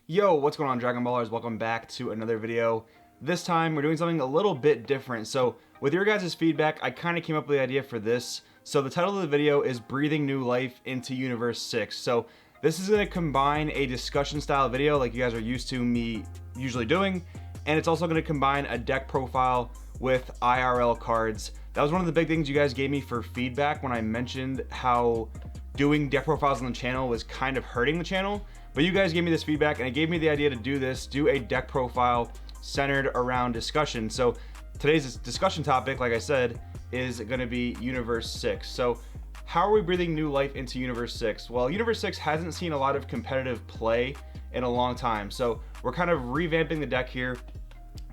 Yo, what's going on, Dragon Ballers? Welcome back to another video. This time we're doing something a little bit different. So with your guys' feedback, I kind of came up with the idea for this. So the title of the video is Breathing New Life into Universe 6. So this is going to combine a discussion style video like you guys are used to me usually doing. And it's also going to combine a deck profile with IRL cards. That was one of the big things you guys gave me for feedback when I mentioned how doing deck profiles on the channel was kind of hurting the channel. But you guys gave me this feedback and it gave me the idea to do a deck profile centered around discussion. So today's discussion topic, like I said, is going to be Universe 6. So how are we breathing new life into Universe 6? Well, Universe 6 hasn't seen a lot of competitive play in a long time. So we're kind of revamping the deck here.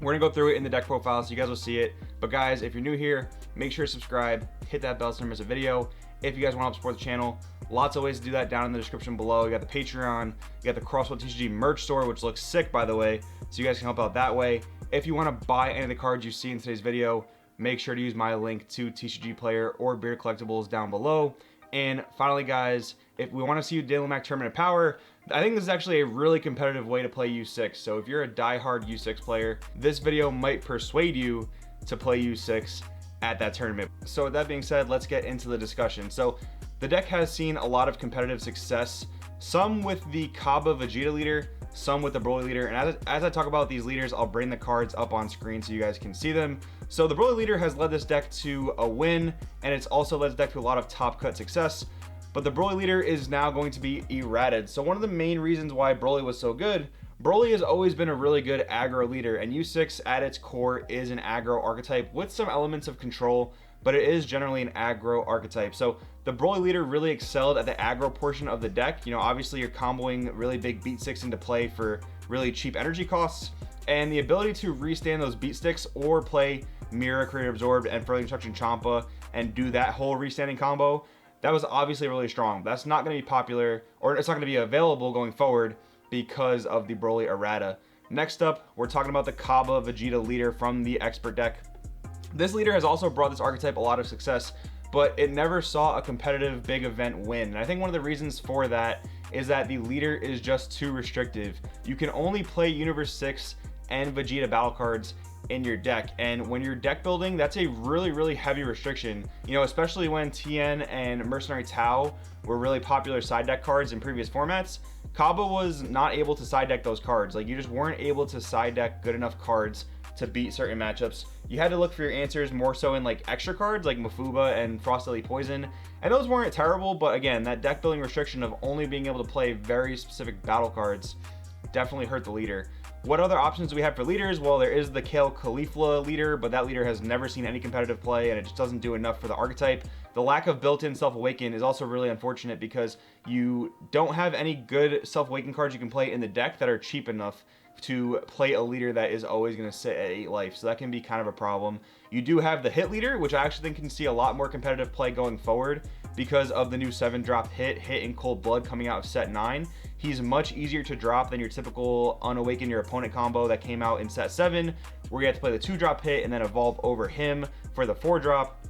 We're gonna go through it in the deck profile so you guys will see it. But guys, if you're new here, make sure to subscribe, hit that bell so you don't miss a video. If you guys want to help support the channel, lots of ways to do that down in the description below. You got the Patreon, you got the Crosswell TCG merch store, which looks sick, by the way, so you guys can help out that way. If you want to buy any of the cards you see in today's video, make sure to use my link to TCG Player or Beard Collectibles down below. And finally, guys, if we want to see you Dynamax Tournament of Power, I think this is actually a really competitive way to play U6. So if you're a die-hard U6 player, this video might persuade you to play U6 at that tournament. So with that being said, let's get into the discussion. So the deck has seen a lot of competitive success, some with the Cabba Vegeta leader, some with the Broly leader. And as I talk about these leaders, I'll bring the cards up on screen so you guys can see them. So the Broly leader has led this deck to a win, and it's also led this deck to a lot of top cut success. But the Broly leader is now going to be errated. So one of the main reasons why Broly was so good, Broly has always been a really good aggro leader, and U6 at its core is an aggro archetype with some elements of control, but it is generally an aggro archetype. So the Broly leader really excelled at the aggro portion of the deck. You know, obviously you're comboing really big beat sticks into play for really cheap energy costs, and the ability to restand those beat sticks or play Mirror, Creator Absorbed, and Further Instruction Champa and do that whole restanding combo, that was obviously really strong. That's not going to be popular, or it's not going to be available going forward because of the Broly errata. Next up, we're talking about the Cabba Vegeta leader from the Expert deck. This leader has also brought this archetype a lot of success, but it never saw a competitive big event win. And I think one of the reasons for that is that the leader is just too restrictive. You can only play Universe 6 and Vegeta battle cards in your deck, and when you're deck building, that's a really heavy restriction, you know, especially when Tien and Mercenary Tao were really popular side deck cards in previous formats. Cabba was not able to side deck those cards. Like, you just weren't able to side deck good enough cards to beat certain matchups. You had to look for your answers more so in like extra cards like Mafuba and Frost Elite Poison, and those weren't terrible, but again, that deck building restriction of only being able to play very specific battle cards definitely hurt the leader. What other options do we have for leaders? Well, there is the Kale Caulifla leader, but that leader has never seen any competitive play and it just doesn't do enough for the archetype. The lack of built-in Self-Awaken is also really unfortunate because you don't have any good Self-Awaken cards you can play in the deck that are cheap enough to play a leader that is always going to sit at 8 life, so that can be kind of a problem. You do have the Hit leader, which I actually think can see a lot more competitive play going forward because of the new 7-drop Hit in Cold Blood coming out of set 9. He's much easier to drop than your typical Unawaken Your Opponent combo that came out in set 7, where you have to play the 2-drop Hit and then evolve over him for the 4-drop.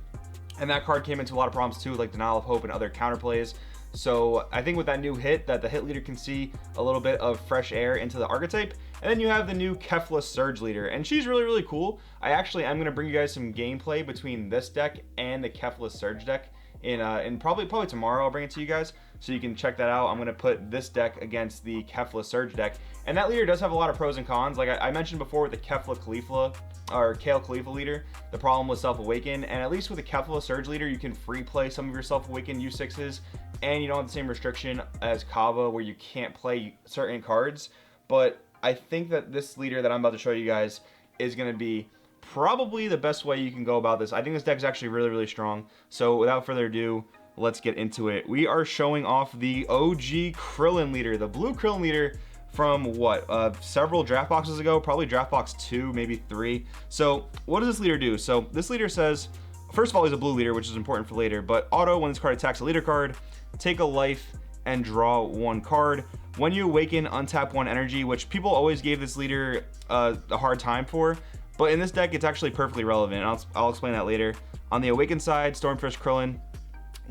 And that card came into a lot of problems too, like Denial of Hope and other counterplays. So I think with that new hit, that the Hit leader can see a little bit of fresh air into the archetype. And then you have the new Kefla Surge leader, and she's really cool. I actually am going to bring you guys some gameplay between this deck and the Kefla Surge deck in probably tomorrow. I'll bring it to you guys so you can check that out. I'm going to put this deck against the Kefla Surge deck, and that leader does have a lot of pros and cons. Like I mentioned before with the Kefla Caulifla or Kale Caulifla leader, the problem was Self-Awaken, and at least with the Kefla Surge leader you can free play some of your Self-Awaken U6s, and you don't have the same restriction as Cabba where you can't play certain cards. But I think that this leader that I'm about to show you guys is going to be probably the best way you can go about this. I think this deck is actually really strong. So without further ado, let's get into it. We are showing off the OG Krillin leader, the blue Krillin leader from what, several draft boxes ago, probably draft box 2, maybe 3. So what does this leader do? So this leader says, first of all, he's a blue leader, which is important for later, but auto, when this card attacks a leader card, take a life and draw 1 card. When you awaken, untap 1 energy, which people always gave this leader a hard time for, but in this deck it's actually perfectly relevant. I'll explain that later. On the awaken side, Stormfish Krillin,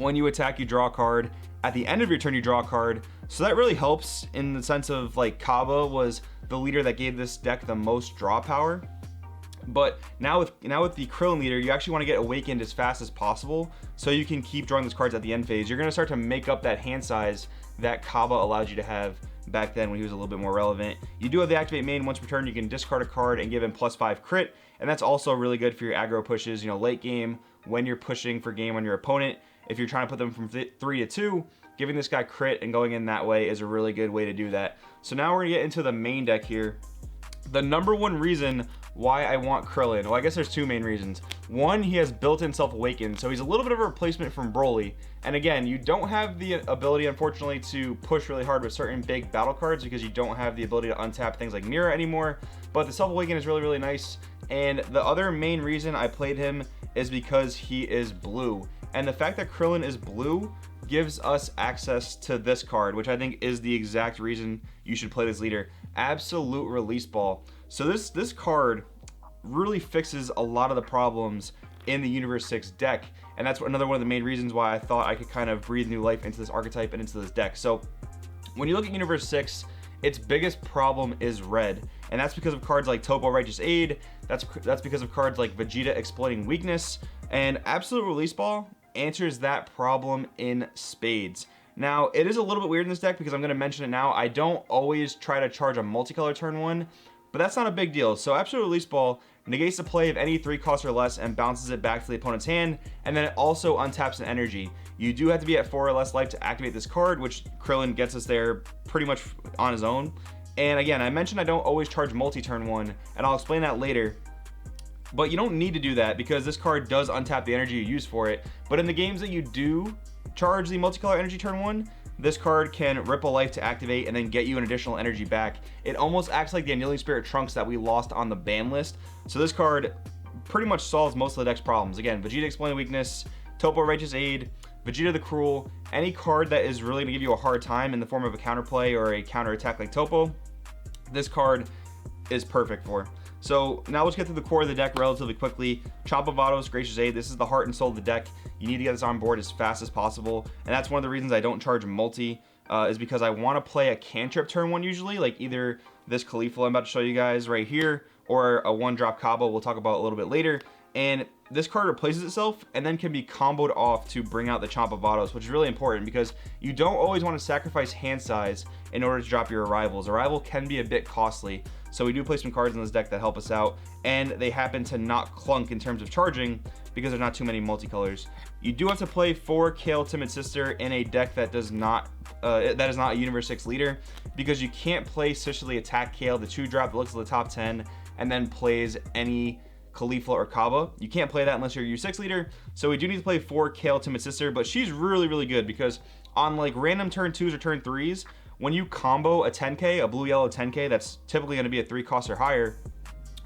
When you attack, you draw a card. At the end of your turn, you draw a card. So that really helps in the sense of like Kaba was the leader that gave this deck the most draw power. But now with the Krillin leader, you actually want to get awakened as fast as possible so you can keep drawing those cards at the end phase. You're going to start to make up that hand size that Kaba allowed you to have back then when he was a little bit more relevant. You do have the activate main. Once per turn, you can discard a card and give him +5 crit, and that's also really good for your aggro pushes, you know, late game when you're pushing for game on your opponent. If you're trying to put them from 3 to 2, giving this guy crit and going in that way is a really good way to do that. So now we're gonna get into the main deck here. The number one reason why I want Krillin, well, I guess there's two main reasons. One, he has built-in self-awaken, so he's a little bit of a replacement from Broly. And again, you don't have the ability, unfortunately, to push really hard with certain big battle cards because you don't have the ability to untap things like Mira anymore. But the self-awaken is really, really nice. And the other main reason I played him is because he is blue. And the fact that Krillin is blue gives us access to this card, which I think is the exact reason you should play this leader. Absolute Release Ball. So this card really fixes a lot of the problems in the Universe 6 deck, and that's another one of the main reasons why I thought I could kind of breathe new life into this archetype and into this deck. So when you look at Universe 6, its biggest problem is red, and that's because of cards like Topo Righteous Aid, that's because of cards like Vegeta Exploiting Weakness, and Absolute Release Ball answers that problem in spades. Now, it is a little bit weird in this deck because I'm going to mention it now. I don't always try to charge a multicolor turn 1, but that's not a big deal. So Absolute Release Ball negates the play of any 3 cost or less and bounces it back to the opponent's hand, and then it also untaps an energy. You do have to be at 4 or less life to activate this card, which Krillin gets us there pretty much on his own. And again, I mentioned I don't always charge multi turn 1, and I'll explain that later. But you don't need to do that because this card does untap the energy you use for it. But in the games that you do charge the multicolor energy turn 1, this card can rip a life to activate and then get you an additional energy back. It almost acts like the Annealing Spirit Trunks that we lost on the ban list. So this card pretty much solves most of the deck's problems. Again, Vegeta Exploiting Weakness, Topo Righteous Aid, Vegeta the Cruel, any card that is really going to give you a hard time in the form of a counterplay or a counter attack like Topo, this card is perfect for. So now let's get through the core of the deck relatively quickly. Chomp of Vados, Gracious Aid. This is the heart and soul of the deck. You need to get this on board as fast as possible, and that's one of the reasons I don't charge multi, is because I want to play a cantrip turn 1 usually, like either this Caulifla I'm about to show you guys right here, or a 1-drop Kaba we'll talk about a little bit later. And this card replaces itself and then can be comboed off to bring out the Chomp of Vados, which is really important because you don't always want to sacrifice hand size in order to drop your arrivals. Arrival can be a bit costly, so we do play some cards in this deck that help us out, and they happen to not clunk in terms of charging because there's not too many multicolors. You do have to play 4 Kale Timid Sister in a deck that does not that is not a Universe 6 leader, because you can't play Sicily Attack Kale, the 2-drop that looks at the top 10 and then plays any Caulifla or Kaba. You can't play that unless you're a U6 leader, so we do need to play 4 Kale Timid Sister, but she's really, really good because on like random turn 2s or turn 3s, when you combo a 10k, a blue-yellow 10k, that's typically going to be a 3 cost or higher,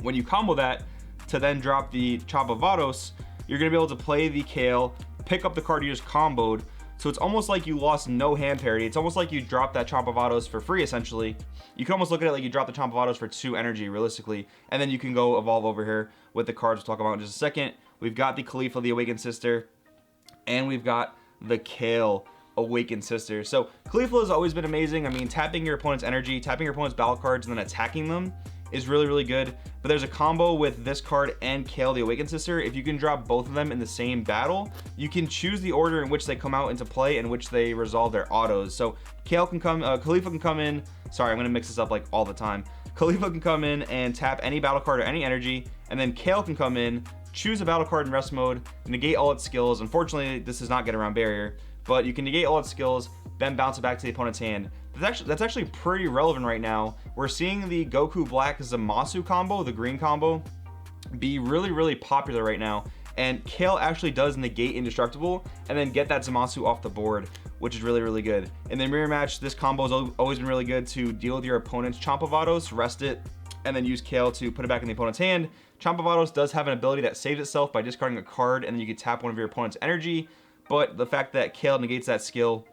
when you combo that to then drop the Chomp of Vados, you're going to be able to play the Kale, pick up the card you just comboed, so it's almost like you lost no hand parity. It's almost like you dropped that Chomp of Vados for free, essentially. You can almost look at it like you dropped the Chomp of Vados for 2 energy, realistically, and then you can go evolve over here with the cards we'll talk about in just a second. We've got the Caulifla, the Awakened Sister, and we've got the Kale Awakened Sister. So Caulifla has always been amazing. I mean, tapping your opponent's energy, tapping your opponent's battle cards, and then attacking them is really, really good. But there's a combo with this card and Kale the Awakened Sister. If you can drop both of them in the same battle, you can choose the order in which they come out into play and which they resolve their autos. So Kale can come, Caulifla can come in. Sorry, I'm gonna mix this up like all the time. Caulifla can come in and tap any battle card or any energy, and then Kale can come in, choose a battle card in rest mode, negate all its skills. Unfortunately, this does not get around barrier, but you can negate all its skills, then bounce it back to the opponent's hand. That's actually pretty relevant right now. We're seeing the Goku Black Zamasu combo, the green combo, be really, really popular right now. And Kale actually does negate Indestructible and then get that Zamasu off the board, which is really, really good. In the mirror match, this combo has always been really good to deal with your opponent's Chomp of Vados, rest it, and then use Kale to put it back in the opponent's hand. Chomp of Vados does have an ability that saves itself by discarding a card, and then you can tap one of your opponent's energy. But the fact that Kale negates that skill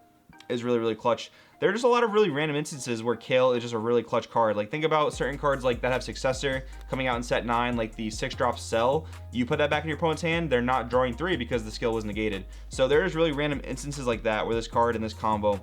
is really, really clutch. There are just a lot of really random instances where Kale is just a really clutch card. Like, think about certain cards like that have Successor coming out in set 9, like the 6-drop Cell. You put that back in your opponent's hand, they're not drawing 3 because the skill was negated. So there's really random instances like that where this card and this combo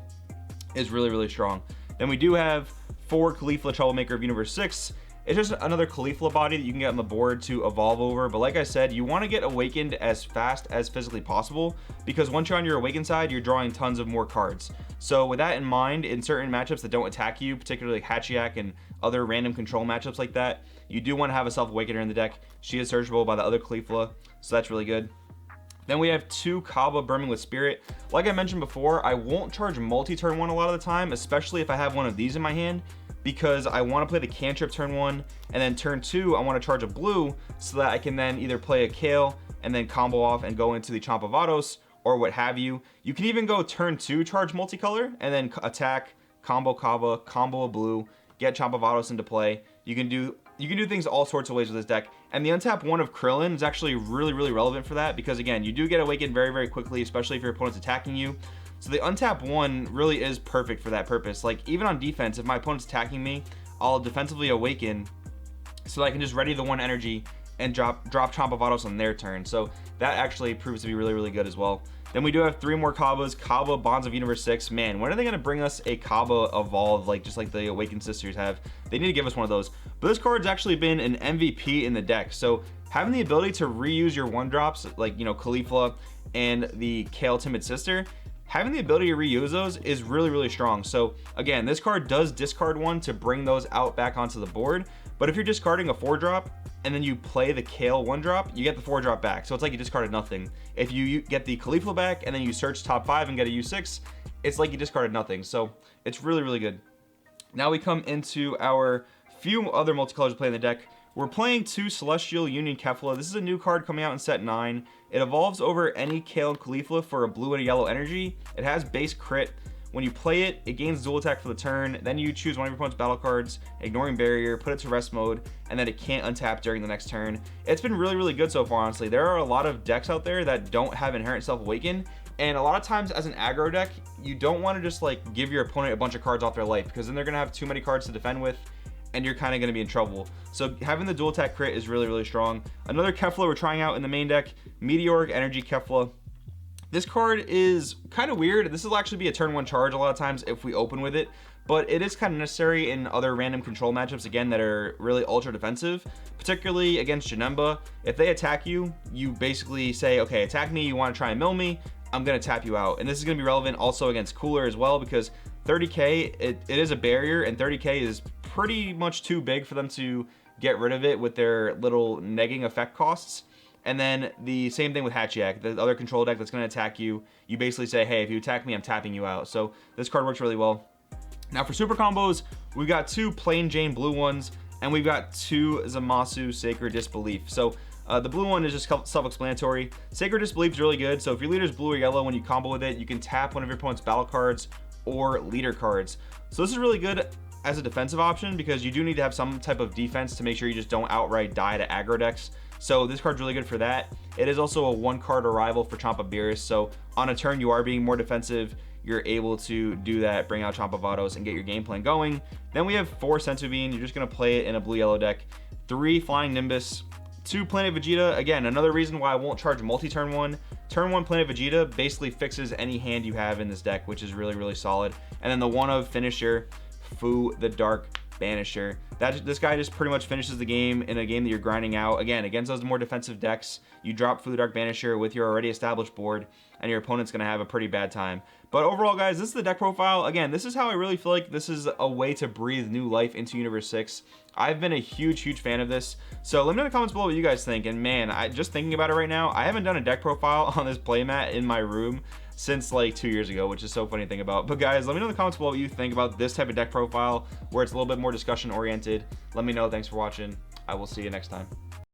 is really, really strong. Then we do have 4 Caulifla Troublemaker of Universe 6. It's just another Caulifla body that you can get on the board to evolve over. But like I said, you want to get awakened as fast as physically possible, because once you're on your awakened side, you're drawing tons of more cards. So with that in mind, in certain matchups that don't attack you, particularly like Hatchiyak and other random control matchups like that, you do want to have a Self-Awakener in the deck. She is searchable by the other Caulifla, so that's really good. Then we have 2 Kaba Brimming with Spirit. Like I mentioned before, I won't charge multi-turn 1 a lot of the time, especially if I have one of these in my hand, because I want to play the cantrip turn 1, and then turn 2 I want to charge a blue so that I can then either play a Kale and then combo off and go into the Chomp of Vados or what have you. You can even go turn 2 charge multicolor and then attack, combo Kaba, combo a blue, get Chomp of Vados into play. You can do things all sorts of ways with this deck. And the untap 1 of Krillin is actually really, really relevant for that, because again, you do get awakened very, very quickly, especially if your opponent's attacking you. So the untap 1 really is perfect for that purpose. Like, even on defense, if my opponent's attacking me, I'll defensively awaken so that I can just ready the 1 energy and drop Chomp of Vados on their turn. So that actually proves to be really, really good as well. Then we do have 3 more Kabas. Kaba Bonds of Universe 6. Man, when are they going to bring us a Kaba Evolve, like just like the Awakened Sisters have? They need to give us one of those. But this card's actually been an MVP in the deck. So having the ability to reuse your 1-drops, like, you know, Caulifla and the Kale Timid Sister, having the ability to reuse those is really, really strong. So again, this card does discard 1 to bring those out back onto the board. But if you're discarding a 4-drop and then you play the Kale 1-drop, you get the 4-drop back. So it's like you discarded nothing. If you get the Caulifla back and then you search top 5 and get a U6, it's like you discarded nothing. So it's really, really good. Now we come into our few other multicolors to play in the deck. We're playing 2 Celestial Union Kefla. This is a new card coming out in set 9. It evolves over any Kale and Caulifla for a blue and a yellow energy. It has base crit. When you play it, it gains dual attack for the turn. Then you choose one of your opponent's battle cards, ignoring barrier, put it to rest mode, and then it can't untap during the next turn. It's been really, really good so far, honestly. There are a lot of decks out there that don't have Inherent Self-Awaken, and a lot of times as an aggro deck, you don't want to just like give your opponent a bunch of cards off their life, because then they're going to have too many cards to defend with, and you're kind of going to be in trouble. So having the dual attack crit is really, really strong. Another Kefla we're trying out in the main deck, Meteoric Energy Kefla. This card is kind of weird. This will actually be a turn 1 charge a lot of times if we open with it, but it is kind of necessary in other random control matchups, again, that are really ultra defensive, particularly against Janemba. If they attack you, you basically say, okay, attack me, you want to try and mill me, I'm going to tap you out. And this is going to be relevant also against Cooler as well, because 30k, it is a barrier, and 30k is pretty much too big for them to get rid of it with their little negging effect costs. And then the same thing with Hatchiyak, the other control deck that's going to attack you. You basically say, hey, if you attack me, I'm tapping you out. So this card works really well. Now for super combos, we've got 2 Plain Jane blue ones, and we've got 2 Zamasu Sacred Disbelief. So the blue one is just self-explanatory. Sacred Disbelief is really good. So if your leader's blue or yellow, when you combo with it, you can tap one of your opponent's battle cards or leader cards. So this is really good as a defensive option, because you do need to have some type of defense to make sure you just don't outright die to aggro decks. So this card's really good for that. It is also a 1-card arrival for Chomp of Beerus. So on a turn you are being more defensive, you're able to do that, bring out Chomp of Vados and get your game plan going. Then we have 4 Senzu Bean. You're just going to play it in a blue-yellow deck. 3 Flying Nimbus, 2 Planet Vegeta. Again, another reason why I won't charge multi-turn 1. Turn 1 Planet Vegeta basically fixes any hand you have in this deck, which is really, really solid. And then the 1 of Finisher, Fu the Dark Banisher. This guy just pretty much finishes the game in a game that you're grinding out. Again, against those more defensive decks, you drop Fu the Dark Banisher with your already established board, and your opponent's going to have a pretty bad time. But overall, guys, this is the deck profile. Again, this is how I really feel like this is a way to breathe new life into Universe 6. I've been a huge, huge fan of this. So let me know in the comments below what you guys think. And man, just thinking about it right now, I haven't done a deck profile on this playmat in my room since like 2 years ago, which is so funny to think about. But guys, let me know in the comments below what you think about this type of deck profile where it's a little bit more discussion oriented. Let me know. Thanks for watching. I will see you next time.